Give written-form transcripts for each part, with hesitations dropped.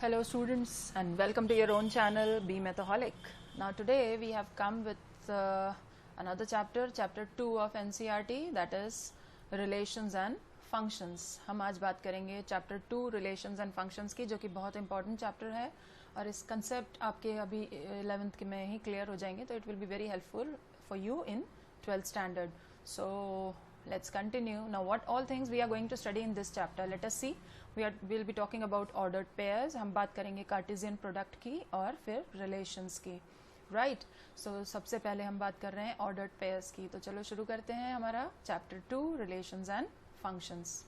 Hello students and welcome to your own channel Be Methaholic. Now today we have come with another chapter 2 of NCERT, that is Relations and Functions. हम आज बात करेंगे chapter 2 Relations and Functions की, जो कि बहुत important chapter है और इस concept आपके अभी 11th में ही clear हो जाएंगे, तो it will be very helpful for you in 12th standard. So let's continue. Now what all things we are going to study in this chapter, let us see. We'll be talking about ordered pairs. हम बात करेंगे Cartesian product की और फिर relations की, right. सो सबसे पहले हम बात कर रहे हैं ऑर्डर्ड पेयर्स की. तो चलो शुरू करते हैं हमारा chapter 2 relations and functions.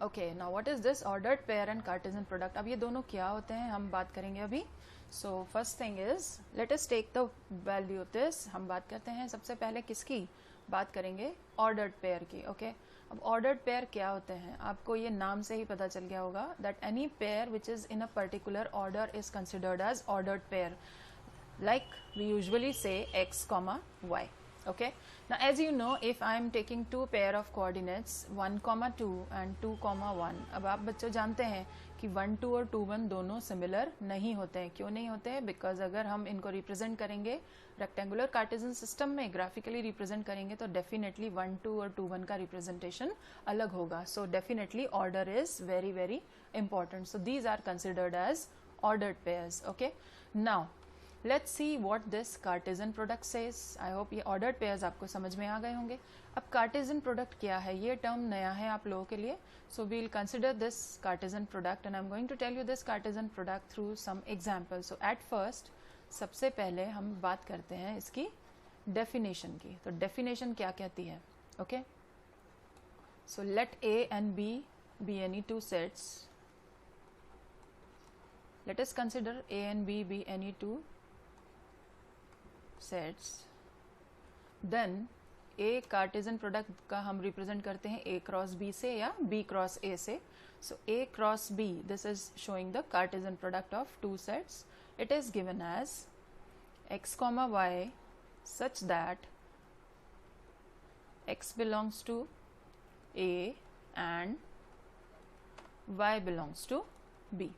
Okay, now what is this ordered pair and Cartesian product. अब ये दोनों क्या होते हैं हम बात करेंगे अभी. So first thing is let us take the value of this. हम बात करते हैं सबसे पहले किसकी बात करेंगे, ऑर्डर्ड पेयर की. ओके, अब ऑर्डर्ड पेयर क्या होते हैं आपको ये नाम से ही पता चल गया होगा, that any pair which is in a particular order is considered as ordered pair, like we usually say x comma y. Okay, now as you know, if I am taking two pair of coordinates 1 comma 2 and 2 comma 1, अब आप बच्चों जानते हैं कि 1 2 और 2 1 दोनों similar नहीं होते हैं. क्यों नहीं होते हैं? बिकॉज अगर हम इनको रिप्रेजेंट करेंगे रेक्टेंगुलर कार्टेशियन सिस्टम में, ग्राफिकली रिप्रेजेंट करेंगे तो डेफिनेटली 1 2 और 2 1 का रिप्रेजेंटेशन अलग होगा. So definitely order is very very important. So these are considered as ordered pairs. Okay, now let's see what this Cartesian product says. I hope ये ordered pairs आपको समझ में आ गए होंगे. अब Cartesian product क्या है, ये term नया है आप लोगों के लिए. So we'll consider this Cartesian product and I'm going to tell you this Cartesian product through some examples. So at first सबसे पहले हम बात करते हैं इसकी definition की. तो definition क्या कहती है? Okay, so let A and B be any two sets. Let us consider A and B be any two sets. Then A Cartesian product का हम रिप्रेजेंट करते हैं A क्रॉस B से या B क्रॉस A से. So A cross B, this is showing the Cartesian product of two sets. It is given as x comma y such that x belongs to A and y belongs to B.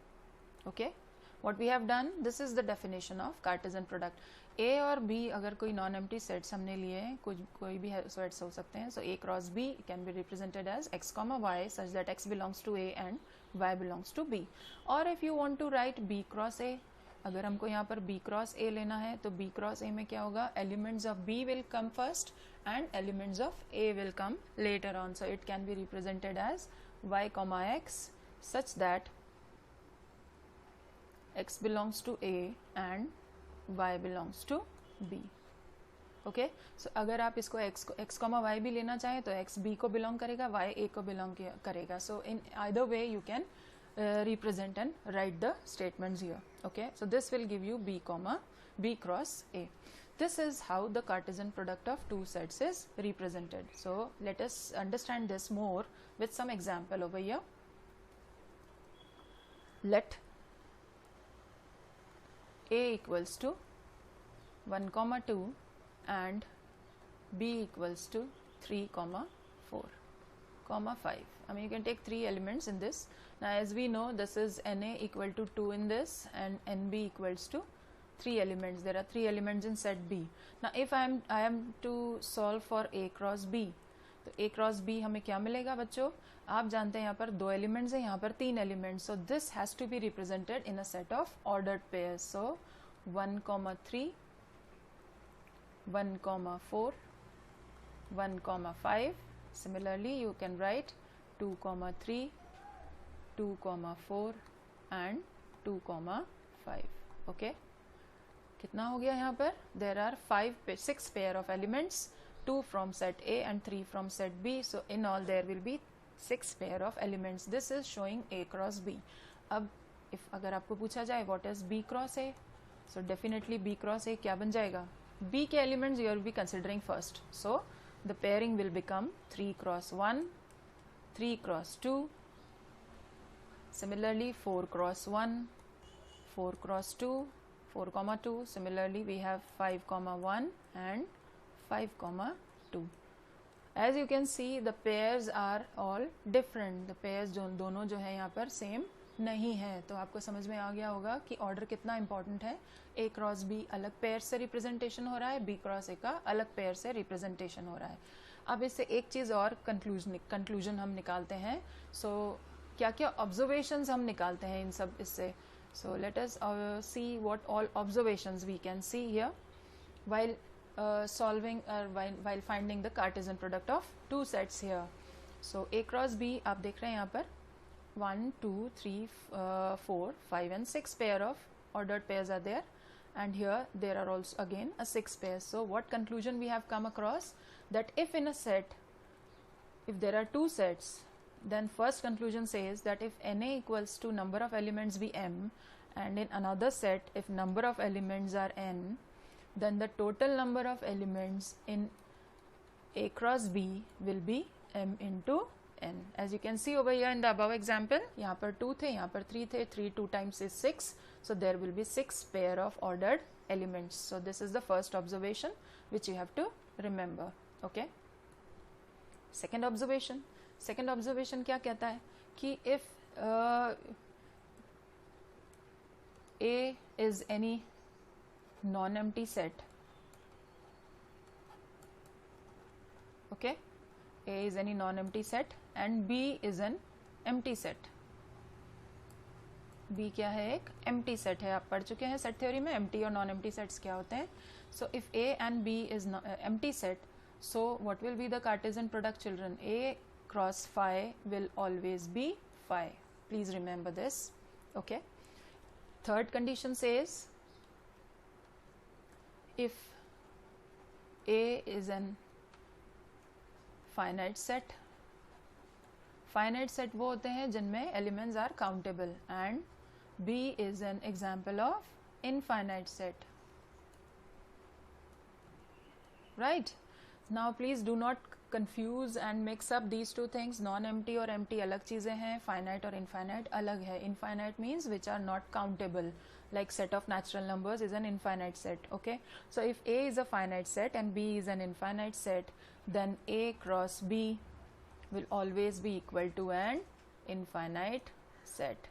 Okay, what we have done, this is the definition of Cartesian product. A और B अगर कोई non empty sets हमने लिए हैं, कोई भी sets हो सकते हैं. So A cross B can be represented as x comma y such that x belongs to A and y belongs to B. और if you want to write B cross A, अगर हमको यहाँ पर B cross A लेना है तो B cross A में क्या होगा, elements of B will come first and elements of A will come later on. So it can be represented as y comma x such that x belongs to A and y belongs to B. Okay, so अगर आप इसको x comma y भी लेना चाहें तो x B को belong करेगा, y A को बिलोंग करेगा. So in either way you can represent and write the statements here. Okay, so this will give you B comma B cross A. This is how the Cartesian product of two sets is represented. So let us understand this more with some example over here. Let A equals to 1 comma 2 and B equals to 3 comma 4 comma 5. I mean you can take three elements in this. Now as we know, this is NA equal to 2 in this and NB equals to 3 elements. There are 3 elements in set B. Now if I am to solve for A cross B, तो A cross B हमें क्या मिलेगा बच्चों, आप जानते हैं यहाँ पर 2 एलिमेंट्स हैं, यहाँ पर 3 elements. So this has to be represented in a set of ordered pairs. So 1 comma 3, 1 comma 4, 1 comma 5. Similarly you can write 2 comma 3, 2 comma 4 and 2 comma 5. Okay, कितना हो गया यहाँ पर, there are 6 pair of elements, 2 from set A and 3 from set B. So in all there will be 6 pair of elements. This is showing A cross B. अब अगर आपको पूछा जाए what is B cross A, so definitely B cross A क्या बन जाएगा, B के elements you will be considering first. So the pairing will become 3 cross 1, 3 cross 2, similarly 4 cross 1, 4 cross 2, 4 comma 2. Similarly we have 5 comma 1 and 5 comma 2. As you can see the pairs are all different. The pairs जो दोनों जो है यहाँ पर same नहीं है। तो आपको समझ में आ गया होगा कि ऑर्डर कितना इंपॉर्टेंट है। ए क्रॉस बी अलग पेयर से रिप्रेजेंटेशन हो रहा है, बी क्रॉस ए का अलग पेयर से रिप्रेजेंटेशन हो रहा है। अब इससे एक चीज़ और कंक्लूजन हम निकालते हैं। सो क्या क्या ऑब्जर्वेशंस हम निकालते हैं इन सब इससे। So let us see what all observations we can see here while solving or while finding the Cartesian product of two sets here. So A cross B आप देख रहे हैं यहाँ पर 1, 2, 3, 4, 5 and 6 pair of ordered pairs are there, and here there are also again a 6 pairs. So what conclusion we have come across, that if in a set, if there are two sets, then first conclusion says that if Na equals to number of elements be m, and in another set if number of elements are n, then the total number of elements in A cross B will be m into n. As you can see over here in the above example, यहाँ पर 2 थे, यहाँ पर 3 थे, 3 2 times is 6, so there will be 6 pair of ordered elements. So this is the first observation which you have to remember. Okay. Second observation क्या कहता है कि if A is any non-empty set, okay, A is any non-empty set and B is an empty set. B क्या है, एक empty set है। आप पढ़ चुके हैं सेट थ्योरी में empty और non-empty sets क्या होते हैं। So if A and B is empty set, so what will be the Cartesian product, children? A cross phi will always be phi. Please remember this. Okay. Third condition says if A is an finite set वो होते हैं जिनमें elements are countable, and B is an example of infinite set. Right? Now please do not confuse and mix up these two things. Non-empty और empty अलग चीज़ें हैं, finite और infinite अलग है. Infinite means which are not countable, like set of natural numbers is an infinite set. Okay, so if A is a finite set and B is an infinite set, then A cross B will always be equal to an infinite set.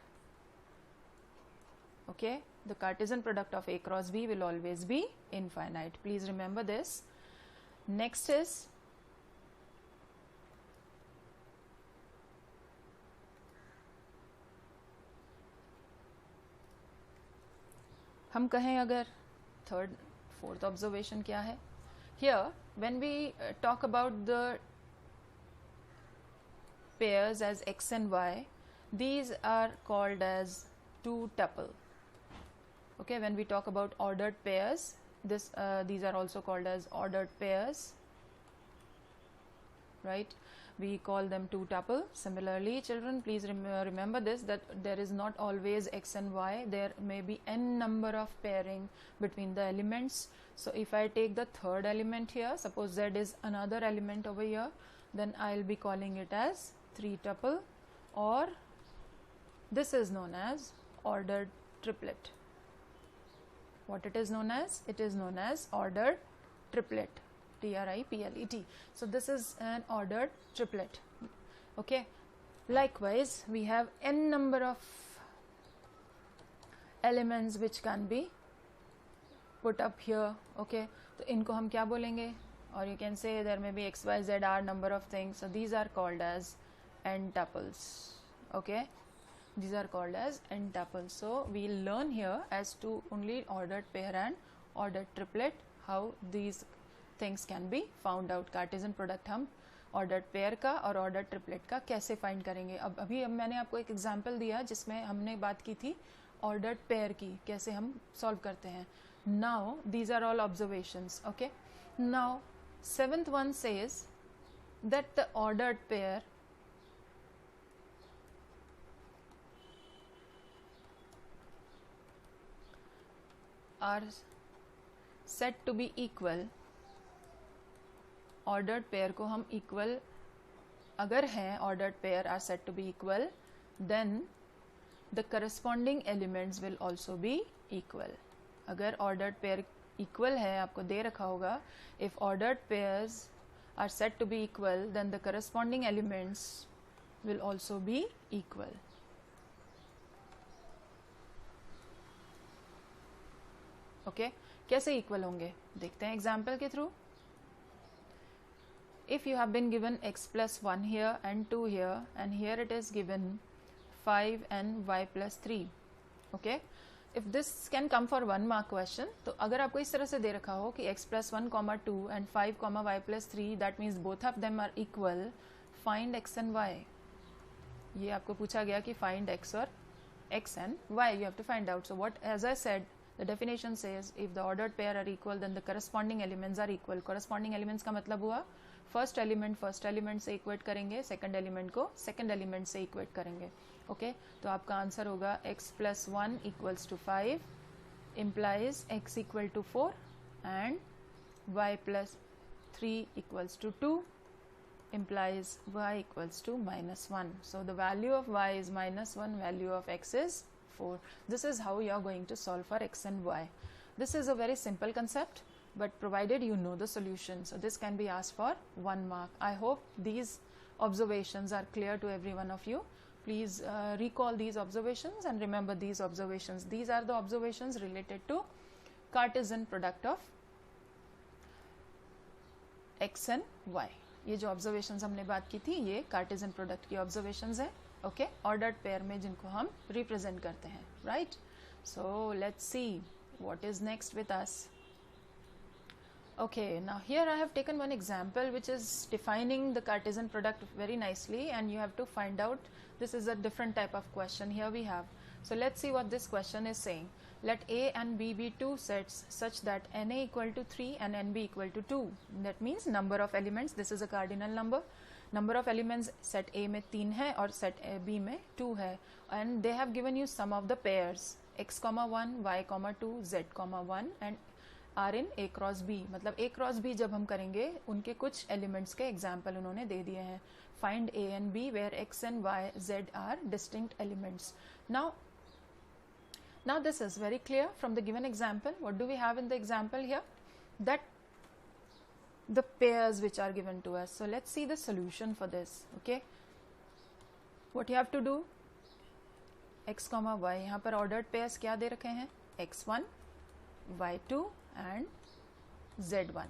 Okay, the Cartesian product of A cross B will always be infinite. Please remember this. Next is हम कहें अगर fourth observation क्या है? Here when we talk about the pairs as x and y, these are called as two tuple. Okay, when we talk about ordered pairs, these are also called as ordered pairs, right? We call them two tuple. Similarly, children, please remember this, that there is not always x and y, there may be n number of pairing between the elements. So if I take the third element here, suppose z is another element over here, then I'll be calling it as 3 tuple, or this is known as ordered triplet. What it is known as? It is known as ordered triplet. Triplet. So this is an ordered triplet. Okay. Likewise, we have n number of elements which can be put up here. Okay. तो इनको हम क्या बोलेंगे? Or you can say there may be x, y, z, r number of things. So these are called as n tuples. Okay. These are called as n tuples. So we'll learn here as to only ordered pair and ordered triplet, how these things can be found out. Cartesian product हम ordered pair का और ordered triplet का कैसे find करेंगे? अब मैंने आपको एक example दिया जिसमें हमने बात की थी ordered pair की, कैसे हम solve करते हैं. Now these are all observations. Okay. Now 7th one says that the ordered pair are said to be equal. Ordered pair को हम equal अगर हैं, ordered pair are said to be equal, then the corresponding elements will also be equal. अगर ordered pair equal है, आपको दे रखा होगा, if ordered pairs are said to be equal, then the corresponding elements will also be equal. Okay कैसे equal होंगे देखते हैं example के through. If you have been given x plus 1 here and 2 here and here it is given 5 and y plus 3, okay, if this can come for 1 mark question, तो अगर आपको इस तरह से दे रखा हो कि x plus 1 comma 2 and 5 comma y plus 3, that means both of them are equal, find x and y. ये आपको पूछा गया कि find x और x and y you have to find out. So what, as I said, the definition says if the ordered pair are equal then the corresponding elements are equal. Corresponding elements का मतलब हुआ first element से equate करेंगे, second element को second element से equate करेंगे. Okay तो आपका आंसर होगा x plus 1 equals to 5 implies x equal to 4 and y plus 3 equals to 2 implies y equals to minus 1. So the value of y is minus 1, value of x is 4. This is how you are going to solve for x and y. This is a very simple concept, but provided you know the solution, so this can be asked for 1 mark. I hope these observations are clear to every one of you. Please recall these observations and remember these observations. These are the observations related to Cartesian product of x and y. ये जो observations हमने बात की थी ये Cartesian product की observations है. Okay, ordered pair में जिनको हम represent करते हैं, right? So let's see what is next with us. Okay, now here I have taken one example which is defining the Cartesian product very nicely, and you have to find out, this is a different type of question here we have. So let's see what this question is saying. Let A and B be two sets such that NA equal to 3 and NB equal to 2. That means number of elements, this is a cardinal number. Number of elements set A में 3 है और set B में 2 है, and they have given you some of the pairs x, 1, y, 2, z, 1 and are in A cross B. मतलब A cross B जब हम करेंगे उनके कुछ एलिमेंट्स के एग्जाम्पल उन्होंने दे दिए हैं. Find A and B where x and y z are distinct elements. now this is very clear from the given example. What do we have in the example here? That the pairs which are given to us. So let's see the solution for this. Okay, what you have to do, x, y, यहाँ पर ordered pairs क्या दे रखे हैं, x1, y2 and z1.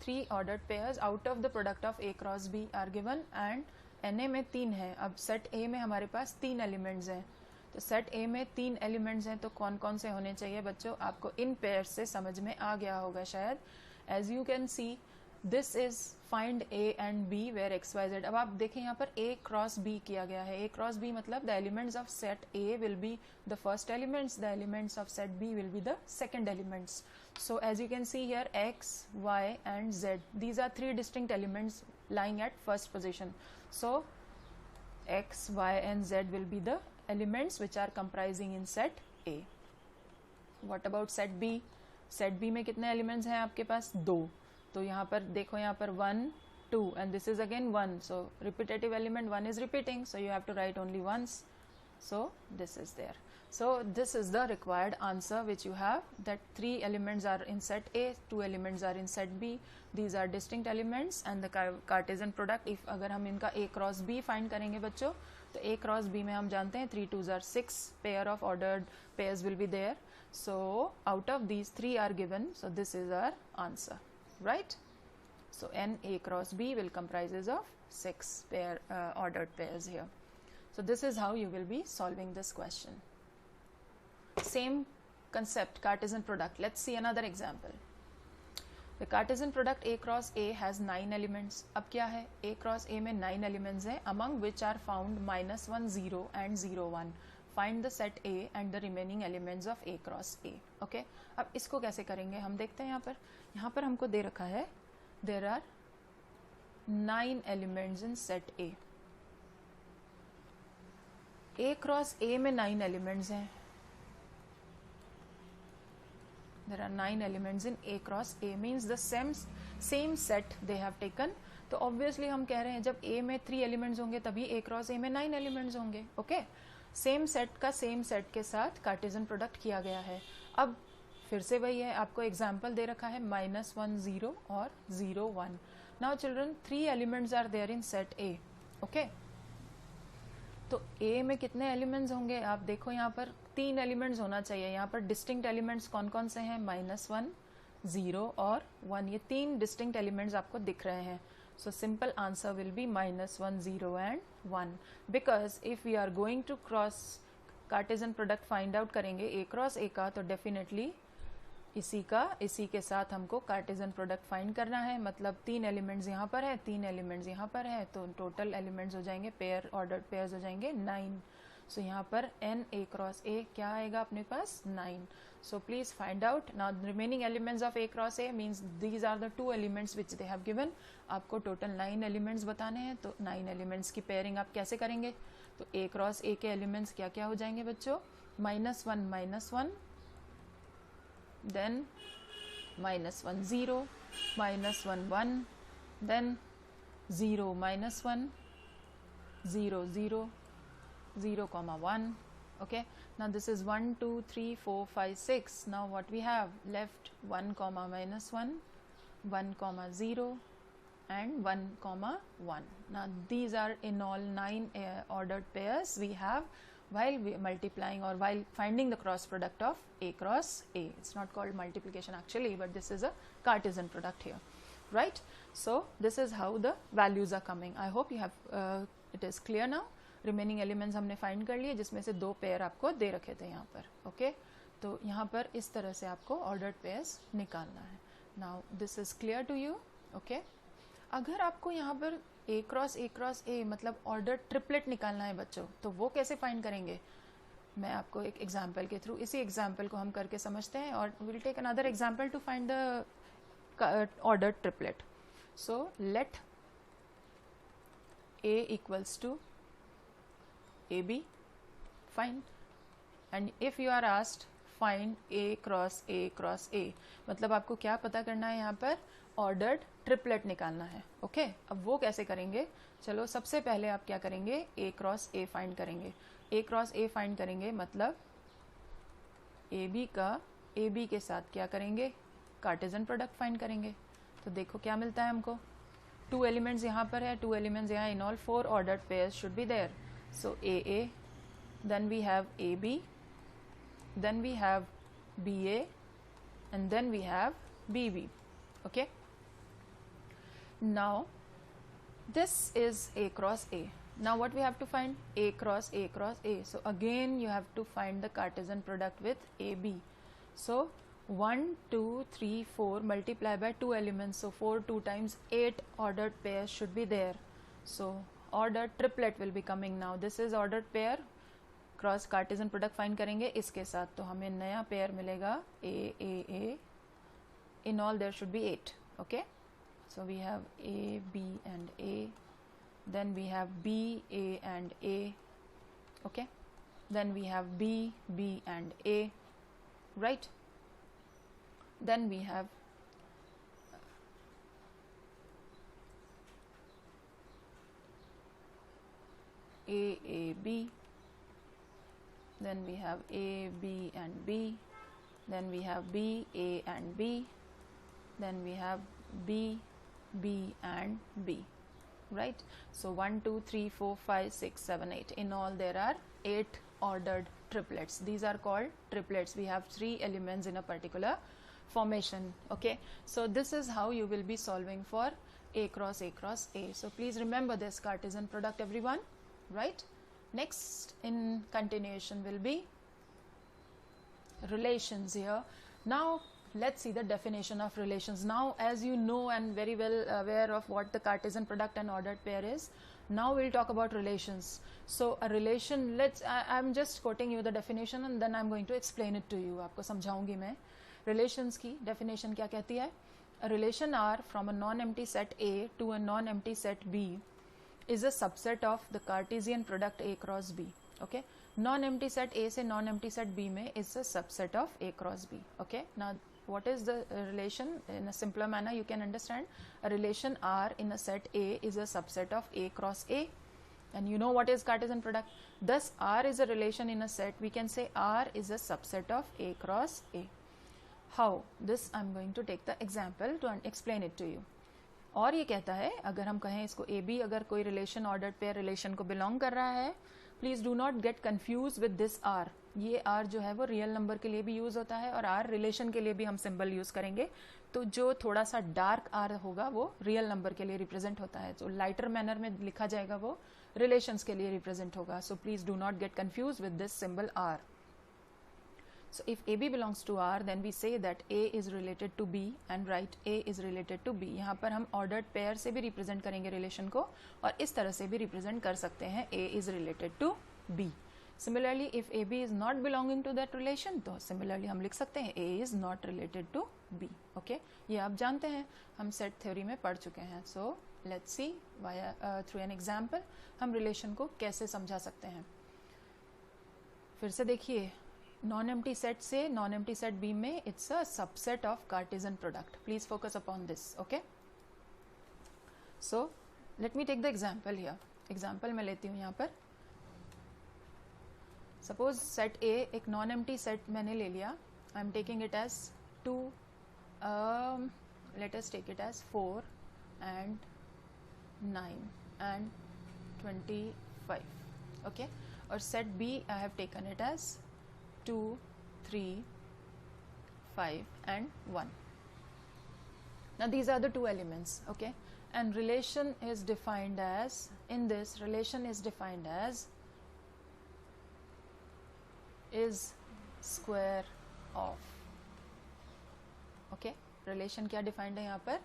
3 ordered pairs out of the product of a cross b are given and Na में 3 है. अब set A में हमारे पास 3 एलिमेंट्स हैं, तो सेट A में 3 एलिमेंट्स हैं, तो कौन कौन से होने चाहिए बच्चों, आपको इन पेयर्स से समझ में आ गया होगा शायद. As you can see this is find A and B where x y z. अब आप देखें यहाँ पर A क्रॉस B किया गया है. A क्रॉस B मतलब the elements of set A will be the first elements, the elements of set B will be the second elements. So as you can see here, x, y and z, these are 3 distinct elements lying at first position. So x, y and z will be the elements which are comprising in set A. What about set B? Set B में कितने elements हैं आपके पास, 2. तो यहाँ पर देखो, यहाँ पर 1, 2 and this is again 1. So repetitive element 1 is repeating, so you have to write only once. So this is there. So this is the required answer which you have, that 3 elements are in set A, 2 elements are in set B. These are distinct elements and the Cartesian product, if अगर हम इनका A cross B find करेंगे बच्चों, तो A cross B में हम जानते हैं 3 2s are 6 pair of ordered pairs will be there. So out of these 3 are given, so this is our answer, right? So N A cross B will comprises of 6 pair ordered pairs here. So this is how you will be solving this question. Same concept, Cartesian product. Let's see another example. The Cartesian product A cross A has 9 elements. अब क्या है, A cross A में 9 elements हैं, among which are found -1, 0 and 0, 1. Find the set A and the remaining elements of A cross A. Okay? अब इसको कैसे करेंगे हम देखते हैं. यहाँ पर हमको दे रखा है there are 9 elements in set A. A cross A में 9 elements हैं. There are 9 elements in A cross A, means the same set they have taken. तो obviously हम कह रहे हैं जब A में 3 elements होंगे तभी A cross A में 9 elements होंगे. ओके, सेम सेट का सेम सेट के साथ कार्टेशियन प्रोडक्ट किया गया है. अब फिर से वही है, आपको एग्जाम्पल दे रखा है -1, 0 और 0, 1. Now children 3 elements are there in set A. Okay, तो A में कितने एलिमेंट्स होंगे? आप देखो यहाँ पर 3 एलिमेंट्स होना चाहिए। यहाँ पर डिस्टिंक्ट एलिमेंट्स कौन कौन से हैं? -1, 0 और 1। ये 3 डिस्टिंक्ट एलिमेंट्स आपको दिख रहे हैं। So simple answer will be -1, 0 and 1, because if we are going to cross कार्टेजन product find out करेंगे A क्रॉस A का, तो डेफिनेटली इसी के साथ हमको कार्टेजन प्रोडक्ट फाइंड करना है। मतलब 3 एलिमेंट्स यहाँ पर है, 3 एलिमेंट्स यहाँ पर है, तो टोटल एलिमेंट्स हो जाएंगे, पेयर ऑर्डर्ड पेयर्स हो जाएंगे 9। सो यहाँ पर n A क्रॉस A क्या आएगा अपने पास? 9। So please find out now remaining elements of A cross A, means these are the 2 elements which they have given. आपको टोटल 9 एलिमेंट्स बताने हैं, तो 9 एलिमेंट्स की पेयरिंग आप कैसे करेंगे? तो A क्रॉस A के एलिमेंट्स क्या क्या हो जाएंगे बच्चों? -1, -1, then -1, 0, -1, 1, then 0, -1, 0, 0, 0, 1. Okay, now this is 1, 2, 3, 4, 5, 6. Now what we have left? 1, -1, 1, 0, and 1, 1. Now these are in all 9 ordered pairs we have while we multiplying or while finding the cross product of A cross A. It's not called multiplication actually, but this is a Cartesian product here, right? So this is how the values are coming. I hope you have it is clear now. Remaining elements हमने find कर लिए, जिसमें से 2 pair आपको दे रखे थे यहाँ पर, okay? तो यहाँ पर इस तरह से आपको ordered pairs निकालना है. Now this is clear to you, okay? अगर आपको यहाँ पर A क्रॉस A मतलब ऑर्डर ट्रिपलेट निकालना है बच्चों, तो वो कैसे फाइंड करेंगे? मैं आपको एक एग्जाम्पल के थ्रू, इसी एग्जाम्पल को हम करके समझते हैं, और will take another example to find the order triplet. So let A equals to AB, fine, and if you are asked find A cross A, मतलब आपको क्या पता करना है? यहाँ पर ऑर्डर्ड ट्रिपलेट निकालना है, ओके? अब वो कैसे करेंगे? चलो सबसे पहले आप क्या करेंगे? A क्रॉस A फाइंड करेंगे. A क्रॉस A फाइंड करेंगे मतलब AB का AB के साथ क्या करेंगे? कार्टेजन प्रोडक्ट फाइंड करेंगे. तो देखो क्या मिलता है हमको. 2 एलिमेंट्स यहाँ पर है, 2 एलिमेंट्स यहाँ, in all 4 ordered pairs should be there. So AA, then we have AB, then we have BA, and then we have BB, okay? Now this is A cross A. Now what we have to find? A cross A cross A. So again you have to find the Cartesian product with AB. So 1, 2, 3, 4 multiply by 2 elements, so 4 2 times 8 ordered pairs should be there. So ordered triplet will be coming. Now this is ordered pair, cross कार्टेजन product find करेंगे इसके साथ, तो हमें नया pair मिलेगा A. In all there should be 8, okay? So we have A, B and A, then we have B, A and A, okay? Then we have B, B and A, right? Then we have A, B, then we have A, B and B, then we have B, A and B, then we have B, B and B, right? So 1, 2, 3, 4, 5, 6, 7, 8. In all there are 8 ordered triplets. These are called triplets. We have 3 elements in a particular formation, okay? So this is how you will be solving for A cross A cross A. So please remember this Cartesian product, everyone, right? Next in continuation will be relations here. Now let's see the definition of relations. Now as you know and very well aware of what the Cartesian product and ordered pair is, now we'll talk about relations. So a relation, I'm just quoting you the definition and then I'm going to explain it to you. आपको समझाऊंगी मैं. Relations की definition क्या कहती है? A relation R from a non-empty set A to a non-empty set B is a subset of the Cartesian product A cross B, okay? Non-empty set A से non-empty set B में is a subset of A cross B, okay? Now what is the relation? In a simpler manner you can understand, a relation R in a set A is a subset of A cross A, and you know what is Cartesian product. Thus R is a relation in a set. We can say R is a subset of A cross A. How? This I'm going to take the example to explain it to you. और ये कहता है, अगर हम कहें इसको AB, अगर कोई रिलेशन ऑर्डर्ड पेयर रिलेशन को बिलोंग कर रहा है, please do not get confuse with this R. ये आर जो है वो रियल नंबर के लिए भी यूज होता है और आर रिलेशन के लिए भी हम सिंबल यूज करेंगे। तो जो थोड़ा सा डार्क आर होगा वो रियल नंबर के लिए रिप्रेजेंट होता है, तो लाइटर मैनर में लिखा जाएगा वो रिलेशंस के लिए रिप्रेजेंट होगा। So please do not get confuse with this symbol R. So if AB belongs to R, then we say that A is related to B and write A is related to B। यहाँ पर हम ordered pair से भी represent करेंगे relation को और इस तरह से भी represent कर सकते हैं A is related to B। Similarly, if AB is not belonging to that relation, तो similarly हम लिख सकते हैं A is not related to B। Okay? ये आप जानते हैं, हम set theory में पढ़ चुके हैं। So let's see through an example हम relation को कैसे समझा सकते हैं। फिर से देखिए, नॉन एम्प्टी सेट से नॉन एम्प्टी सेट बी में it's a subset of Cartesian product. Please focus upon this. Okay, so let me take the example here. Example मैं लेती हूँ यहाँ पर। सपोज सेट ए एक नॉन एम्प्टी सेट मैंने ले लिया। I am taking it as 2, let us take it as 4 and 9 and 25। Okay, और set B I have taken it as 2, 3, 5 and 1। Now these are the two elements, okay, and relation is defined as, in this relation is defined as is square of। okay, relation क्या defined है यहाँ पर?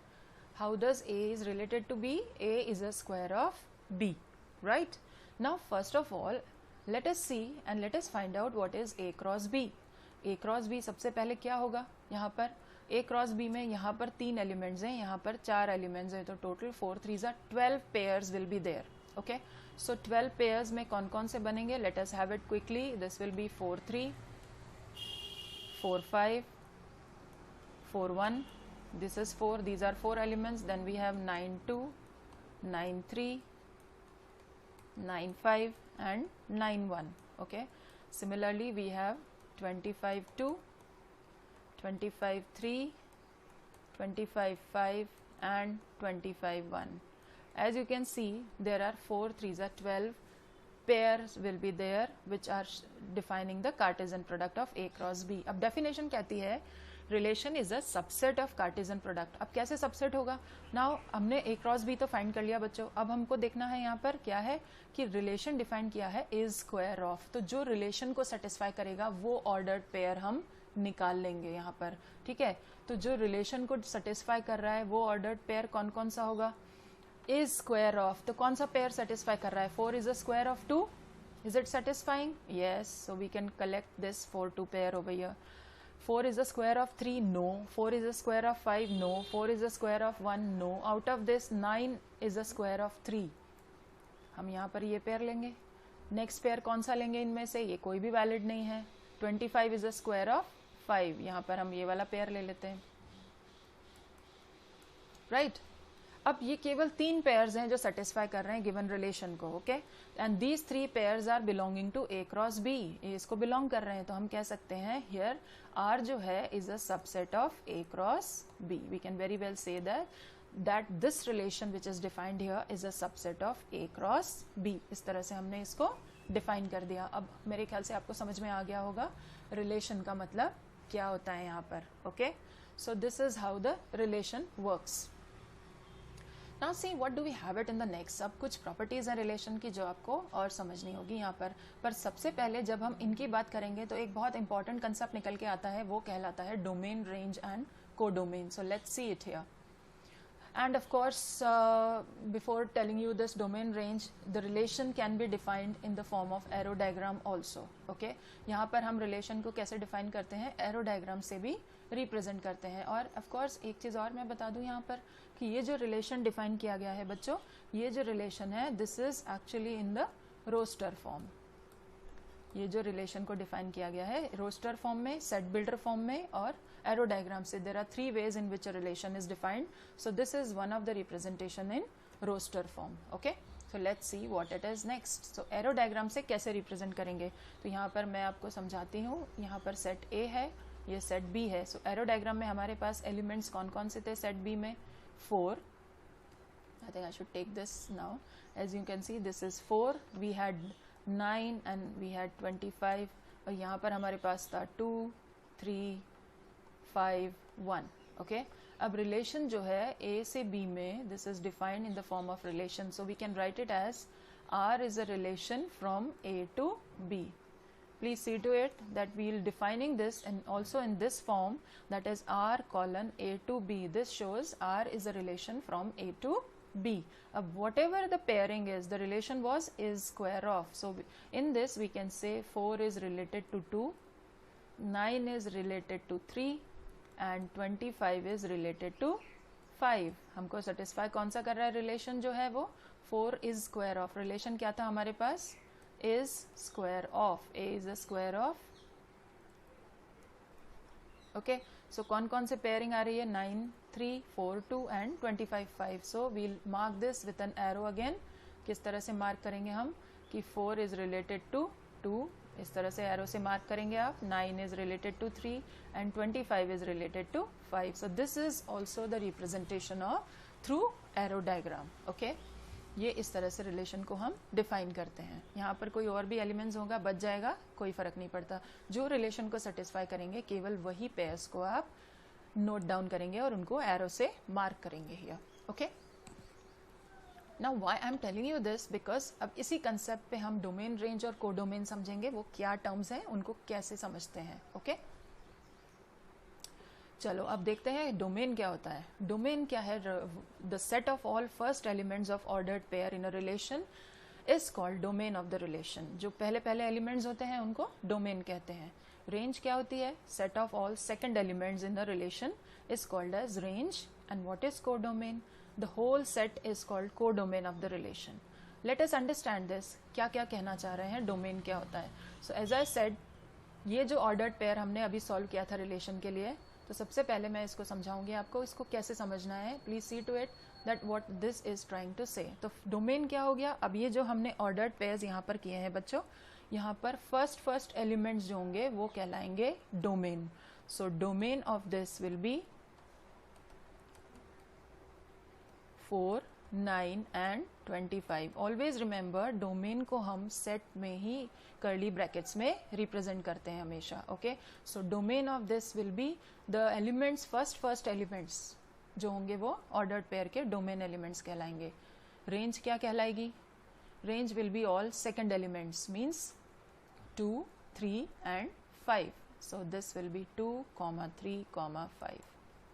How does A is related to B? A is a square of B, right? Now first of all let us see and let us find out what is A cross B। A cross B सबसे पहले क्या होगा यहाँ पर? A cross B में यहाँ पर 3 elements हैं, यहाँ पर 4 एलिमेंट्स हैं, तो total 4 3s are 12 pairs will be there. Okay, so 12 pairs में कौन कौन से बनेंगे? Let us have it quickly. This will be 4 3, 4 5, 4 1, this is 4, these are 4 elements. Then we have 9 2, 9 3, 9 5 and 9 1। okay, similarly we have 25 2, 25 3, 25 5 and 25 1। as you can see there are 4 3s are 12 pairs will be there which are defining the Cartesian product of A cross B। अब definition कहती है relation is a subset of Cartesian product. अब कैसे subset होगा? Now हमने ए cross B तो find कर लिया बच्चों, अब हमको देखना है यहाँ पर क्या है कि रिलेशन डिफाइन किया है इज स्क्वायर ऑफ। तो जो रिलेशन को सेटिस्फाई करेगा वो ऑर्डर्ड पेयर हम निकाल लेंगे यहाँ पर। ठीक है, तो जो रिलेशन को सेटिस्फाई कर रहा है वो ऑर्डर्ड पेयर कौन कौन सा होगा? Is square of. तो कौन सा पेयर सेटिस्फाई कर रहा है? 4 is a square of 2। Is it satisfying? Yes, so we can collect this 4 2 pair over here. 4 is the square of 3, no. 4 is the square of 5, no. 4 is the square of 1, no. Out of this 9 is the square of 3। हम यहाँ पर ये pair लेंगे। Next pair कौन सा लेंगे इनमें से? ये कोई भी वैलिड नहीं है। 25 is the square of 5। यहाँ पर हम ये वाला पेयर ले लेते हैं, राइट। अब ये केवल 3 पेयर्स हैं जो सेटिस्फाई कर रहे हैं गिवन रिलेशन को। Okay, and these 3 pairs are belonging to A cross B. इसको बिलोंग कर रहे हैं, तो हम कह सकते हैं हियर आर जो है is a subset of A cross B. We can very well say that this relation which is defined here is a subset of A cross B. इस तरह से हमने इसको डिफाइन कर दिया। अब मेरे ख्याल से आपको समझ में आ गया होगा रिलेशन का मतलब क्या होता है यहाँ पर। Okay, so this is how the relation works. Now see what do we have it in the next. अब कुछ प्रॉपर्टीज हैं रिलेशन की जो आपको और समझनी होगी यहाँ पर सबसे पहले जब हम इनकी बात करेंगे तो एक बहुत इंपॉर्टेंट कंसेप्ट निकल के आता है, वो कहलाता है domain, range and codomain. So let's see it here. And of course, before telling you this domain range, the relation can be defined in the form of arrow diagram also. Okay, यहाँ पर हम relation को कैसे define करते हैं? arrow diagram से भी represent करते हैं। और of course एक चीज़ और मैं बता दूँ यहाँ पर कि ये जो relation define किया गया है बच्चों, ये जो relation है this is actually in the roster form। ये जो रिलेशन को डिफाइन किया गया है रोस्टर फॉर्म में, सेट बिल्डर फॉर्म में और एरो डायग्राम से। There are 3 ways in which a relation is defined. So this is one of the representation in roster form. Okay, so let's see what it is next. So arrow diagram से कैसे represent करेंगे? तो यहाँ पर मैं आपको समझाती हूँ। यहाँ पर सेट A है, ये सेट B है। सो एरो डायग्राम में हमारे पास एलिमेंट्स कौन कौन से थे सेट B में? 4। I think I should take this now. As you can see, this is 4. We had 9 and we had 25 और यहाँ पर हमारे पास था 2 3 5 1 ओके। अब रिलेशन जो है A से B में this is defined in the form of relation, so we can write it as R is a relation from A to B. Please see to it that we will defining this and also in this form, that is R colon A to B. This shows R is a relation from A to B. Whatever the pairing is, the relation was is square of. So in this we can say 4 is related to 2, 9 is related to 3 and 25 is related to 5. हमको satisfy कौन सा कर रहा है relation जो है वो 4 is square of. Relation क्या था हमारे पास is square of. A is a square of. Okay, so कौन कौन से पेयरिंग आ रही है 9 3 4 2 and 25 5. So we'll mark this with an arrow again. किस तरह से मार्क करेंगे हम कि 4 is related to 2, इस तरह से एरो से मार्क करेंगे आप. 9 is related to 3 and 25 is related to 5. So this is also the representation of through arrow diagram. Okay, ये इस तरह से रिलेशन को हम डिफाइन करते हैं. यहाँ पर कोई और भी एलिमेंट्स होगा बच जाएगा, कोई फर्क नहीं पड़ता. जो रिलेशन को सेटिस्फाई करेंगे केवल वही पेयर्स को आप नोट डाउन करेंगे और उनको एरो से मार्क करेंगे here. Okay, now why I am telling you this because अब इसी कंसेप्ट पे हम डोमेन रेंज और कोडोमेन समझेंगे. वो क्या टर्म्स हैं, उनको कैसे समझते हैं. ओके, चलो अब देखते हैं डोमेन क्या होता है. डोमेन क्या है? The set of all first elements of ordered pair in a relation is called domain of the relation. जो पहले पहले एलिमेंट्स होते हैं उनको डोमेन कहते हैं. रेंज क्या होती है? Set of all second elements in the relation is called as range. And what is codomain? The whole set is called codomain of the relation. Let us understand this. क्या क्या कहना चाह रहे हैं, डोमेन क्या होता है. सो एज आई सेड, ये जो ऑर्डर्ड पेयर हमने अभी सॉल्व किया था रिलेशन के लिए, तो सबसे पहले मैं इसको समझाऊंगी आपको. इसको कैसे समझना है, please see to it that what this is trying to say. तो डोमेन क्या हो गया? अब ये जो हमने ऑर्डर्ड पेयर्स यहाँ पर किए हैं बच्चों, यहाँ पर फर्स्ट एलिमेंट्स जो होंगे वो कहलाएंगे domain. So domain of this will be 4 9 and 25. Always remember domain को हम सेट में ही कर्ली ब्रैकेट्स में रिप्रेजेंट करते हैं हमेशा. Okay, so domain of this will be the elements first elements जो होंगे वो ऑर्डर्ड पेयर के डोमेन एलिमेंट्स कहलाएंगे. रेंज क्या कहलाएगी? Range will be all second elements means 2 3 and 5. So this will be 2 3 5.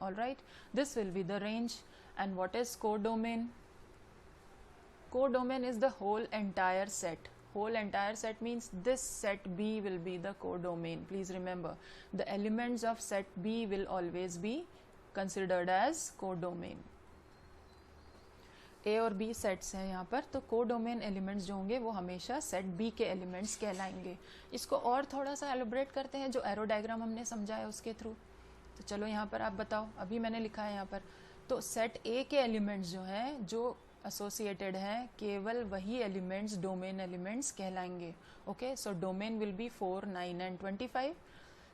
All right, this will be the range. And what is codomain? Codomain is the whole entire set. Whole entire set means this set B will be the codomain. Please remember, the elements of set B will always be considered as codomain. A और B sets हैं यहाँ पर, तो codomain elements जो होंगे वो हमेशा set B के एलिमेंट्स कहलाएंगे. इसको और थोड़ा सा एलोबरेट करते हैं जो एरो डायग्राम हमने समझा है उसके थ्रू. तो चलो यहाँ पर आप बताओ, अभी मैंने लिखा है यहाँ पर, तो सेट A के एलिमेंट्स जो हैं जो एसोसिएटेड हैं केवल वही एलिमेंट्स डोमेन एलिमेंट्स कहलाएंगे. Okay, so domain will be 4 9 and 25.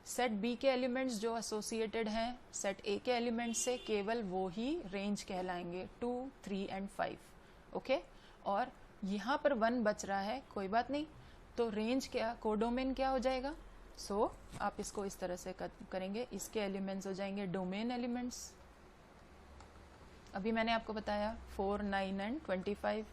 Set B के एलिमेंट्स जो एसोसिएटेड हैं सेट ए के एलिमेंट्स से केवल वो ही रेंज कहलाएंगे 2 3 एंड 5. ओके, और यहाँ पर 1 बच रहा है, कोई बात नहीं, तो रेंज क्या, कोडोमेन क्या हो जाएगा? सो आप इसको इस तरह से करेंगे, इसके एलिमेंट्स हो जाएंगे डोमेन एलिमेंट्स. अभी मैंने आपको बताया 4 9 एंड 25.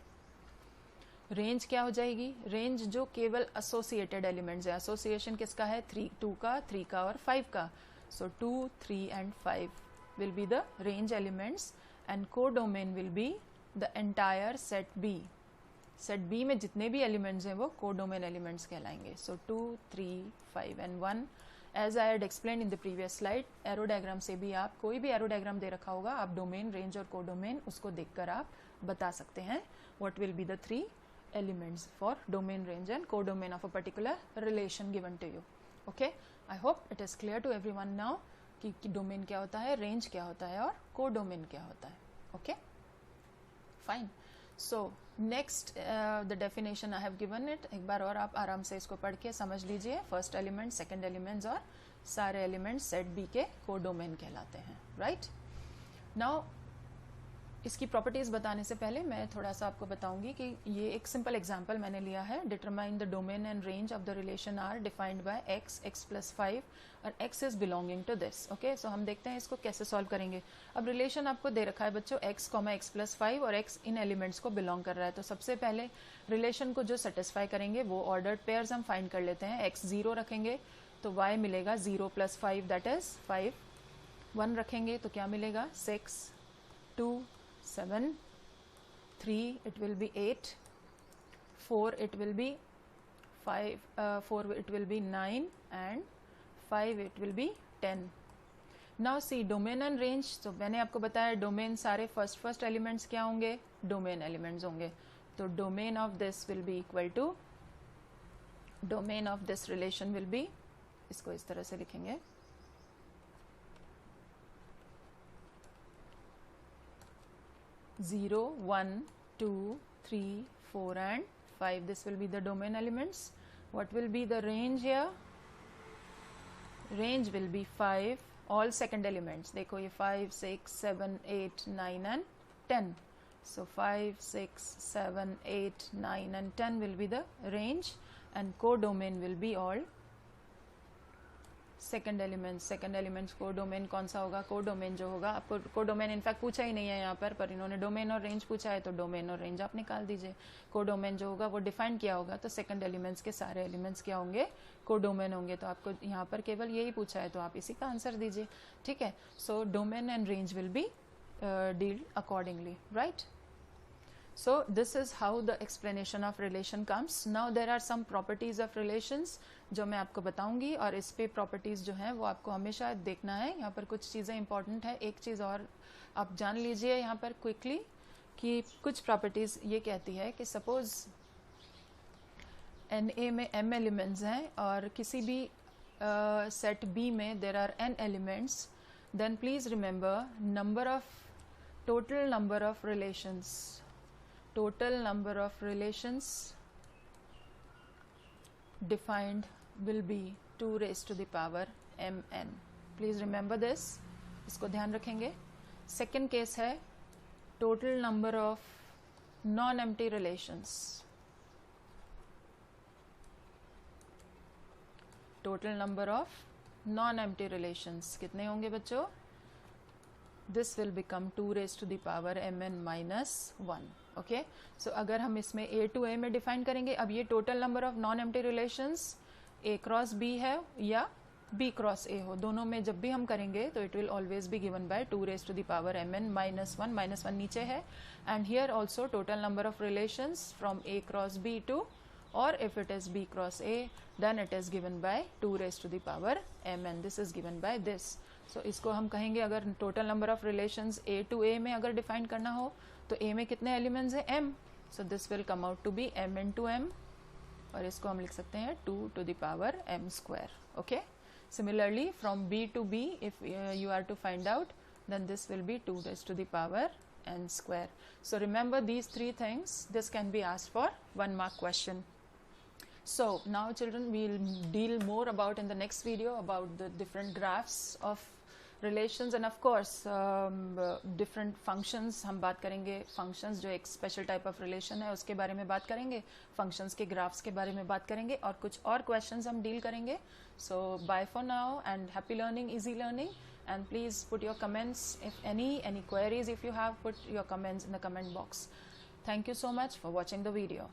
रेंज क्या हो जाएगी? रेंज जो केवल एसोसिएटेड एलिमेंट्स है. एसोसिएशन किसका है? 2 का 3 का और 5 का. So 2 3 and 5 will be the range elements. And codomain will be the entire set B. Set B में जितने भी एलिमेंट्स हैं वो कोडोमेन एलिमेंट्स कहलाएंगे. So 2 3 5 and 1. As I had explain in the previous slide, arrow diagram से भी आप कोई भी एरो डायग्राम दे रखा होगा, आप डोमेन रेंज और कोडोमेन उसको देखकर आप बता सकते हैं what will be the 3 elements for domain range and codomain of a particular relation given to you. Okay, I hope it is clear to everyone now कि domain क्या होता है, range क्या होता है और codomain क्या होता है. Okay, fine. So next the definition I have given it. एक बार और आप आराम से इसको पढ़ के समझ लीजिए. First element, second elements और सारे elements set B के codomain कहलाते हैं. Right? Now इसकी प्रॉपर्टीज़ बताने से पहले मैं थोड़ा सा आपको बताऊंगी कि ये एक सिंपल एग्जांपल मैंने लिया है. Determine the domain and range of the relation R defined by x, x+5 और x is belonging to this. Okay, so हम देखते हैं इसको कैसे सॉल्व करेंगे. अब रिलेशन आपको दे रखा है बच्चों x, x+5 और x इन एलिमेंट्स को बिलोंग कर रहा है. तो सबसे पहले रिलेशन को जो सेटिस्फाई करेंगे वो ऑर्डर्ड पेयर्स हम फाइंड कर लेते हैं. x 0 रखेंगे तो y मिलेगा 0 + 5 दैट इज 5. 1 रखेंगे तो क्या मिलेगा 6, 2, 7, 3 it will be 8, 4 it will be 5, 4 it will be 9 and 5 it will be 10. Now see domain and range. तो मैंने आपको बताया डोमेन सारे फर्स्ट एलिमेंट्स क्या होंगे, डोमेन एलिमेंट्स होंगे. तो domain of this will be equal to domain of this relation will be, इसको इस तरह से लिखेंगे 0, 1, 2, 3, 4 and 5. This will be the domain elements. What will be the range here? Range will be 5. All second elements. देखो ये 5, 6, 7, 8, 9 and 10. So 5, 6, 7, 8, 9 and 10 will be the range and codomain will be all second elements codomain कौन सा होगा, codomain जो होगा, आपको codomain in fact पूछा ही नहीं है यहाँ पर इन्होंने डोमेन और रेंज पूछा है तो डोमेन और रेंज आप निकाल दीजिए. कोडोमेन जो होगा वो डिफाइन किया होगा तो सेकंड एलिमेंट्स के सारे एलिमेंट्स क्या होंगे, कोडोमेन होंगे. तो आपको यहाँ पर केवल यही पूछा है तो आप इसी का आंसर दीजिए. ठीक है, so domain and range will B deal accordingly, right. So this is how the explanation of relation comes. Now there are some properties of relations जो मैं आपको बताऊंगी और इस पे प्रॉपर्टीज जो हैं वो आपको हमेशा देखना है. यहाँ पर कुछ चीज़ें इंपॉर्टेंट है. एक चीज़ और आप जान लीजिए यहाँ पर क्विकली कि कुछ प्रॉपर्टीज ये कहती है कि सपोज NA में m एलिमेंट्स हैं और किसी भी सेट B में there are n elements, then please remember total number of relations defined will be 2 raised to the power mn. Please remember this. इसको ध्यान रखेंगे. सेकेंड केस है total number of non-empty relations. Total number of non-empty relations कितने होंगे बच्चों? This will become 2 raised to the power mn minus 1. Okay, सो अगर हम इसमें A to A में डिफाइन करेंगे, अब ये total number of non empty relations A cross B है या B क्रॉस A हो, दोनों में जब भी हम करेंगे तो it will always be given by 2 raised to the power mn minus 1. Minus 1 नीचे है. And here also total number of relations from A cross B to, or if it is B cross A then it is given by 2 raised to the power mn. This is given by this. So इसको हम कहेंगे अगर total number of relations A to A में अगर define करना हो तो A में कितने एलिमेंट्स हैं, m. So this will come out to be m into m और इसको हम लिख सकते हैं 2 to the power m square. Okay. Similarly from B to B if you are to find out then this will be 2 raised to the power n square. So remember these three things. This can be asked for 1 mark question. So now children we'll deal more about in the next video about the different graphs of relations and of course different functions. हम बात करेंगे functions जो एक special type of relation है उसके बारे में बात करेंगे, functions के graphs के बारे में बात करेंगे और कुछ और questions हम deal करेंगे. So bye for now and happy learning, easy learning, and please put your comments if any queries if you have, put your comments in the comment box. Thank you so much for watching the video.